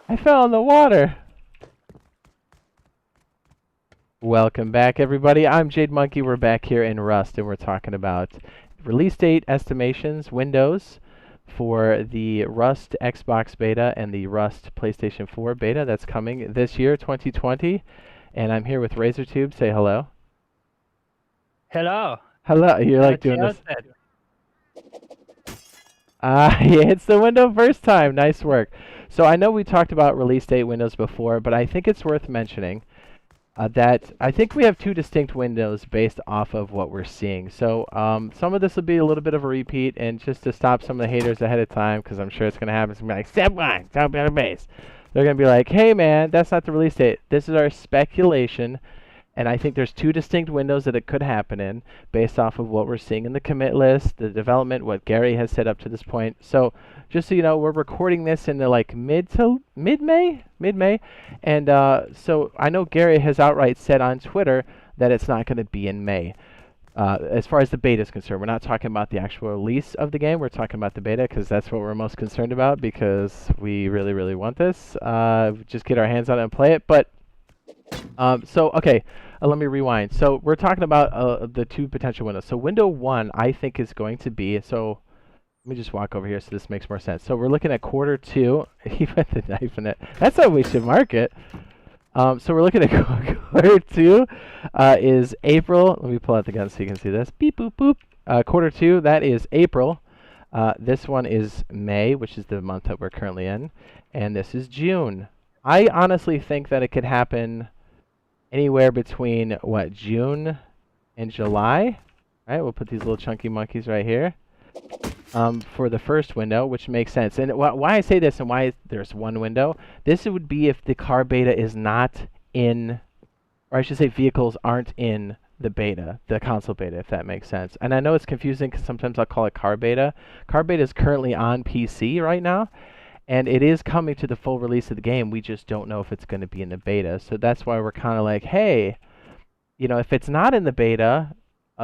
I fell in the water. Welcome back, everybody. I'm Jade Monkey. We're back here in Rust, and we're talking about release date estimations, windows for the Rust Xbox beta and the Rust PlayStation 4 beta that's coming this year, 2020. And I'm here with RazorTube. Say hello. Hello. Hello. You're like doing this. Yeah, it's the window first time. Nice work. So I know we talked about release date windows before, but I think it's worth mentioning that I think we have two distinct windows based off of what we're seeing. So some of this will be a little bit of a repeat, and just to stop some of the haters ahead of time, because I'm sure it's going to happen, it's going to be like, step one, top out of base. They're going to be like, hey man, that's not the release date. This is our speculation. And I think there's two distinct windows that it could happen in based off of what we're seeing in the commit list, the development, what Gary has set up to this point. So just so you know, we're recording this in the like mid-May. And so I know Gary has outright said on Twitter that it's not going to be in May. As far as the beta is concerned, we're not talking about the actual release of the game. We're talking about the beta because that's what we're most concerned about because we really, really want this. Just get our hands on it and play it. But okay, let me rewind. So we're talking about the two potential windows. So window one, I think, is going to be, so let me just walk over here so this makes more sense. So we're looking at quarter two. He put the knife in it. That's how we should mark it. So we're looking at quarter two is April. Let me pull out the gun so you can see this. Beep, boop, boop. Quarter two, that is April. This one is May, which is the month that we're currently in. And this is June. I honestly think that it could happen anywhere between, what, June and July? All right, we'll put these little chunky monkeys right here for the first window, which makes sense. And why I say this and why there's one window, this would be if the car beta is not in, or I should say vehicles aren't in the beta, the console beta, if that makes sense. And I know it's confusing because sometimes I'll call it car beta. Car beta is currently on PC right now. And it is coming to the full release of the game. We just don't know if it's going to be in the beta. So that's why we're kind of like, hey, you know, if it's not in the beta,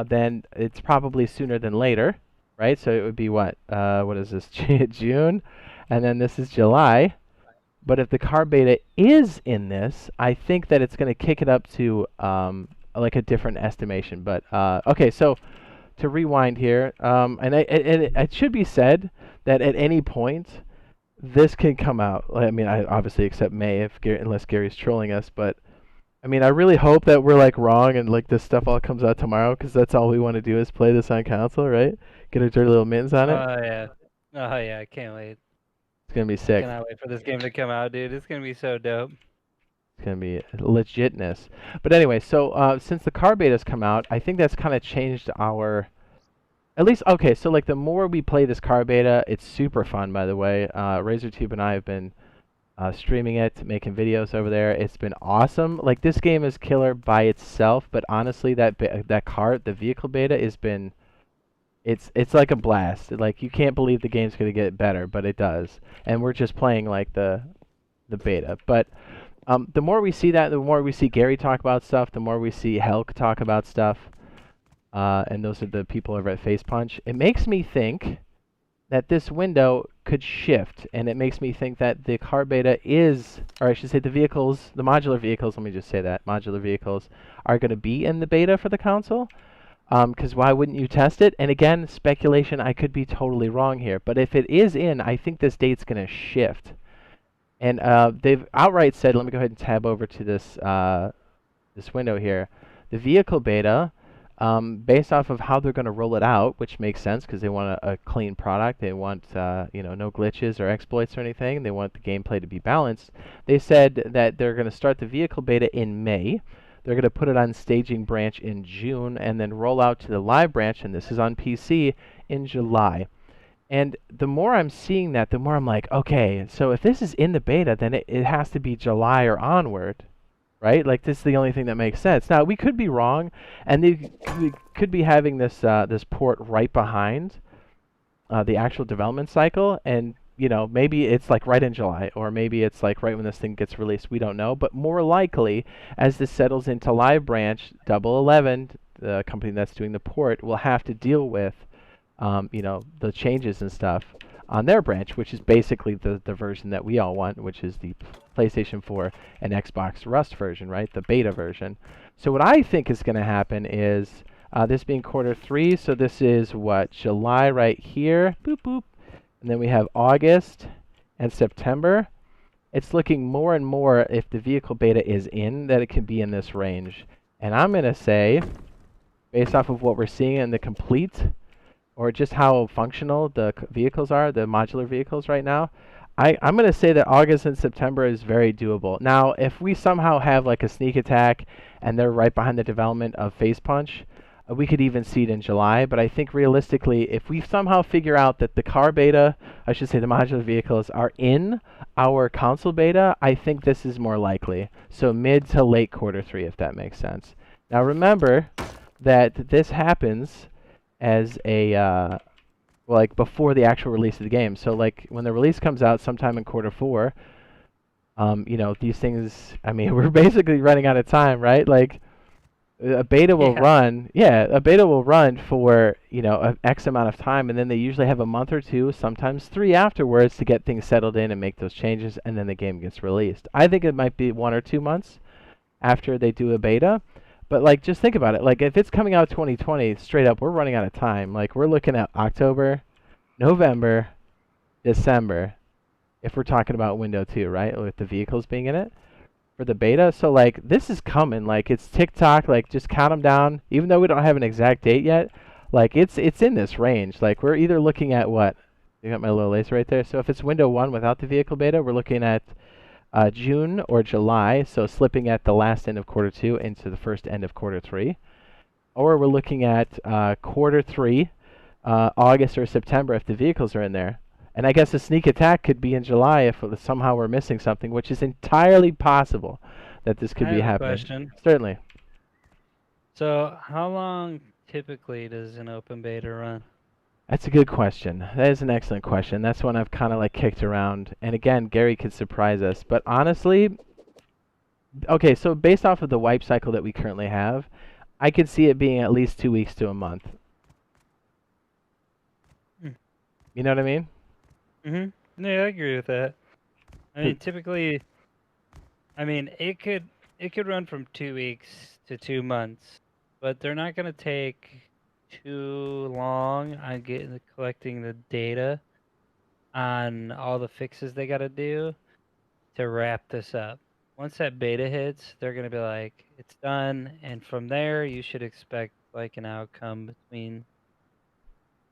then it's probably sooner than later, right? So it would be what is this, June? And then this is July. But if the car beta is in this, I think that it's going to kick it up to like a different estimation. But okay, so to rewind here, and it should be said that at any point, this can come out. I mean, I obviously except May, unless Gary's trolling us. But I mean, I really hope that we're like wrong and like this stuff all comes out tomorrow because that's all we want to do is play this on console, right? Get our dirty little mittens on it. Oh yeah, I can't wait. It's gonna be sick. I cannot wait for this game to come out, dude. It's gonna be so dope. It's gonna be legitness. But anyway, so since the car beta's come out, I think that's kind of changed our. At least, okay, so like the more we play this car beta, it's super fun, by the way. RazorTube and I have been streaming it, making videos over there. It's been awesome. Like this game is killer by itself, but honestly, the vehicle beta has been, it's like a blast. Like you can't believe the game's gonna get better, but it does. And we're just playing like the beta. But the more we see that, the more we see Gary talk about stuff, the more we see Helk talk about stuff. And those are the people over at Face Punch. It makes me think that this window could shift, and it makes me think that the car beta is, or I should say the vehicles, the modular vehicles, let me just say that, modular vehicles are going to be in the beta for the console, because why wouldn't you test it? And again, speculation, I could be totally wrong here, but if it is in, I think this date's going to shift. And they've outright said, let me go ahead and tab over to this, this window here, the vehicle beta, based off of how they're going to roll it out, which makes sense because they want a clean product. They want you know, no glitches or exploits or anything. They want the gameplay to be balanced. They said that they're going to start the vehicle beta in May. They're going to put it on staging branch in June and then roll out to the live branch, and this is on PC, in July. And the more I'm seeing that, the more I'm like, okay, so if this is in the beta, then it has to be July or onward. Right? Like, this is the only thing that makes sense. Now, we could be wrong, and we could be having this this port right behind the actual development cycle, and, you know, maybe it's, like, right in July, or maybe it's, like, right when this thing gets released. We don't know. But more likely, as this settles into Live Branch, 11, the company that's doing the port, will have to deal with, you know, the changes and stuff. on their branch, which is basically the version that we all want, which is the PlayStation 4 and Xbox Rust version, right? The beta version. So what I think is going to happen is this being quarter 3, so this is what, July right here, boop boop, and then we have August and September. It's looking more and more, if the vehicle beta is in, that it can be in this range. And I'm going to say, based off of what we're seeing in the complete, or just how functional the vehicles are, the modular vehicles right now, I'm going to say that August and September is very doable. Now, if we somehow have like a sneak attack and they're right behind the development of Face Punch, we could even see it in July. But I think realistically, if we somehow figure out that the car beta, I should say the modular vehicles, are in our console beta, I think this is more likely. So mid to late quarter 3, if that makes sense. Now remember that this happens as a like before the actual release of the game. So like when the release comes out sometime in quarter 4, you know, these things, I mean, we're basically running out of time, right? Like a beta will run, a beta will run for, you know, a X amount of time, and then they usually have a month or 2, sometimes 3 afterwards to get things settled in and make those changes, and then the game gets released. I think it might be 1 or 2 months after they do a beta. But like, just think about it. Like, if it's coming out 2020, straight up, we're running out of time. Like, we're looking at October, November, December, if we're talking about window 2, right? With the vehicles being in it for the beta. So like, this is coming. Like, it's TikTok. Like, just count them down. Even though we don't have an exact date yet, like, it's in this range. Like, we're either looking at what? You got my little laser right there. So if it's window 1 without the vehicle beta, we're looking at June or July, so slipping at the last end of quarter 2 into the first end of quarter 3. Or we're looking at quarter 3, August or September if the vehicles are in there. And I guess a sneak attack could be in July if somehow we're missing something, which is entirely possible that this could be happening. Question. Certainly. So how long typically does an open beta run? That's a good question. That is an excellent question. That's one I've kind of like kicked around. And again, Gary could surprise us. But honestly, okay, so based off of the wipe cycle that we currently have, I could see it being at least 2 weeks to a month. You know what I mean? Mm-hmm. Yeah, I agree with that. I mean, typically, I mean, it could run from 2 weeks to 2 months, but they're not going to take too long on collecting the data on all the fixes they got to do to wrap this up. Once that beta hits, they're going to be like, it's done, and from there, you should expect like an outcome between,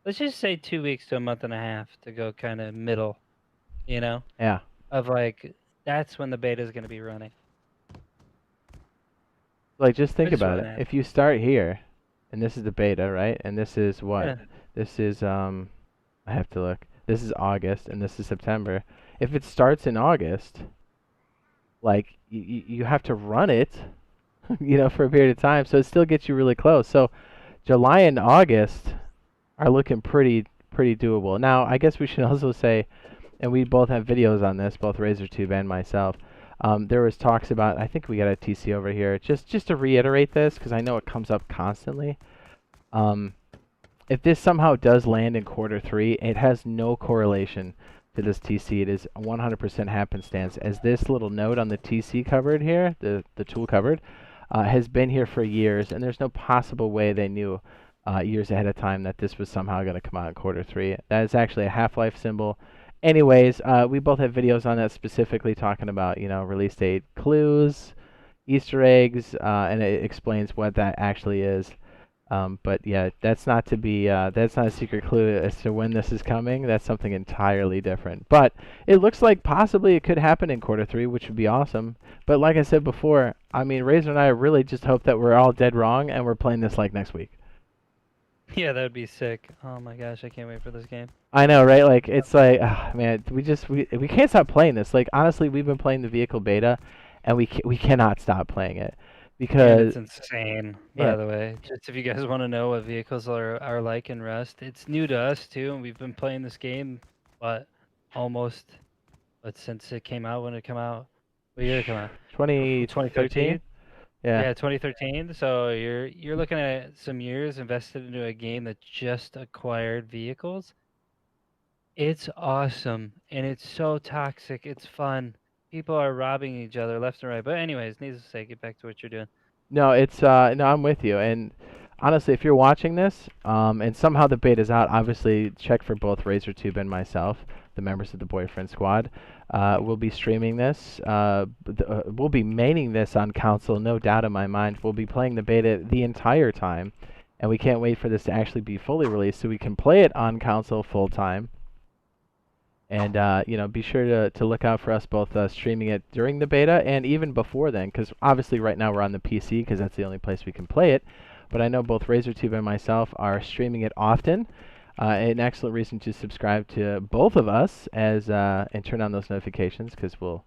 let's just say 2 weeks to a month and a half to go kind of middle, you know? Yeah. Of like, that's when the beta is going to be running. Like, just think about it. If you start here, and this is the beta, right? And this is what? Yeah. This is, I have to look. This is August, and this is September. If it starts in August, like, you have to run it, you know, for a period of time, so it still gets you really close. So July and August are looking pretty doable. Now, I guess we should also say, and we both have videos on this, both RazorTube and myself, there was talks about, I think we got a TC over here, just to reiterate this, because I know it comes up constantly. If this somehow does land in quarter 3, it has no correlation to this TC. It is 100% happenstance, as this little note on the TC cupboard here, the tool cupboard, has been here for years, and there's no possible way they knew years ahead of time that this was somehow going to come out in quarter 3. That is actually a Half-Life symbol. Anyways, we both have videos on that specifically talking about, you know, release date clues, Easter eggs, and it explains what that actually is. But yeah, that's not a secret clue as to when this is coming. That's something entirely different. But it looks like possibly it could happen in quarter 3, which would be awesome. But like I said before, I mean, Razor and I really just hope that we're all dead wrong and we're playing this like next week. Yeah, that would be sick. Oh my gosh, I can't wait for this game. I know, right? Like, it's like, man, we can't stop playing this. Like, honestly, we've been playing the vehicle beta, and we cannot stop playing it because it's insane. By the way, just if you guys want to know what vehicles are like in Rust, it's new to us too, and we've been playing this game, but since it came out. When it came out? What year did it come out? 2013. Yeah, 2013. So you're looking at some years invested into a game that just acquired vehicles. It's awesome, and it's so toxic. It's fun. People are robbing each other left and right. But anyways, needless to say, get back to what you're doing. No, it's no, I'm with you. And honestly, if you're watching this, and somehow the beta's out, obviously check for both RazorTube and myself, the members of the Boyfriend Squad. We'll be streaming this. We'll be maining this on console, no doubt in my mind. We'll be playing the beta the entire time, and we can't wait for this to actually be fully released so we can play it on console full time. And you know, be sure to look out for us both streaming it during the beta and even before then, because obviously right now we're on the PC because that's the only place we can play it. But I know both RazorTube and myself are streaming it often. An excellent reason to subscribe to both of us as and turn on those notifications because we'll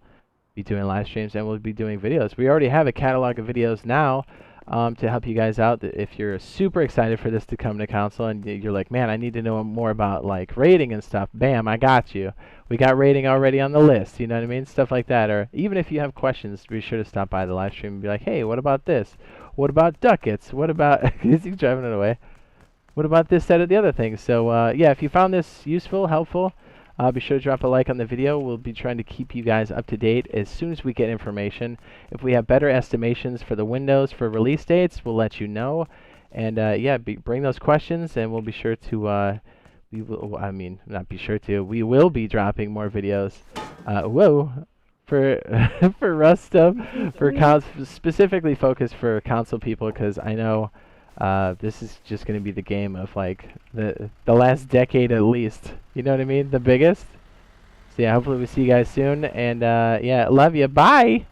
be doing live streams and we'll be doing videos. We already have a catalog of videos now to help you guys out. If you're super excited for this to come to console and you're like, man, I need to know more about like rating and stuff, bam, I got you. We got rating already on the list, you know what I mean? Stuff like that. Or even if you have questions, be sure to stop by the live stream and be like, hey, what about this? What about ducats? What about... is he driving it away? What about this, that, or the other thing? So, yeah, if you found this useful, helpful, be sure to drop a like on the video. We'll be trying to keep you guys up to date as soon as we get information. If we have better estimations for the windows for release dates, we'll let you know. And yeah, bring those questions, and we'll be sure to. We will. I mean, not be sure to. We will be dropping more videos. Whoa. For for Rust stuff, specifically focused for console people, because I know this is just going to be the game of like the last decade at least. You know what I mean? The biggest. So yeah, hopefully we see you guys soon. And yeah, love you. Bye.